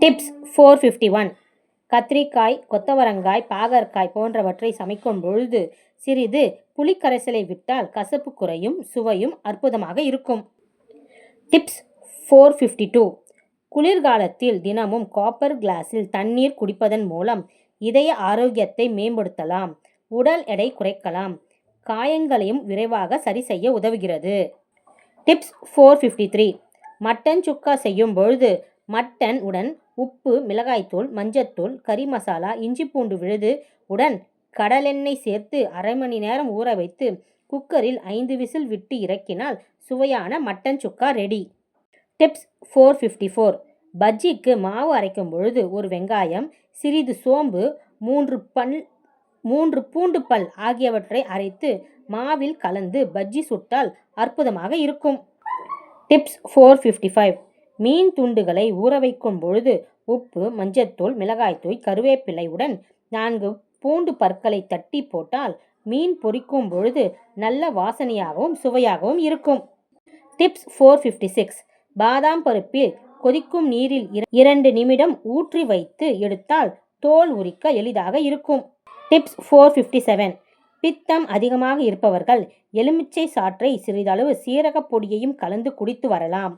Tips 451. கத்திரிக்காய், கொத்தவரங்காய், பாகற்காய் போன்றவற்றை சமைக்கும் பொழுது சிறிது புளிக்கரைசலை விட்டால் கசப்பு குறையும், சுவையும் அற்புதமாக இருக்கும். டிப்ஸ் 452. குளிர்காலத்தில் தினமும் காப்பர் கிளாஸில் தண்ணீர் குடிப்பதன் மூலம் இதய ஆரோக்கியத்தை மேம்படுத்தலாம், உடல் எடை குறைக்கலாம், காயங்களையும் விரைவாக சரி செய்ய உதவுகிறது. டிப்ஸ் 453. மட்டன் சுக்கா செய்யும் பொழுது மட்டன் உடன் உப்பு, மிளகாய்த்தூள், மஞ்சத்தூள், கறி மசாலா, இஞ்சி பூண்டு விழுது உடன் கடலெண்ணெய் சேர்த்து அரை மணி நேரம் ஊற வைத்து குக்கரில் 5 விசில் விட்டு இறக்கினால் சுவையான மட்டன் சுக்கா ரெடி. டிப்ஸ் 454. பஜ்ஜிக்கு மாவு அரைக்கும் பொழுது ஒரு வெங்காயம், சிறிது சோம்பு, 3 பூண்டு பல் ஆகியவற்றை அரைத்து மாவில் கலந்து பஜ்ஜி சுட்டால் அற்புதமாக இருக்கும். டிப்ஸ் 455. மீன் துண்டுகளை ஊற வைக்கும் பொழுது உப்பு, மஞ்சத்தூள், மிளகாய்த்தூள், கருவேப்பிலை உடன் 4 பூண்டு பற்களை தட்டி போட்டால் மீன் பொரிக்கும் பொழுது நல்ல வாசனையாகவும் சுவையாகவும் இருக்கும். டிப்ஸ் 456. பாதாம் பருப்பில் கொதிக்கும் நீரில் 2 நிமிடம் ஊற்றி வைத்து எடுத்தால் தோல் உரிக்க எளிதாக இருக்கும். டிப்ஸ் 457. பித்தம் அதிகமாக இருப்பவர்கள் எலுமிச்சை சாற்றை சிறிதளவு சீரகப் பொடியையும் கலந்து குடித்து வரலாம்.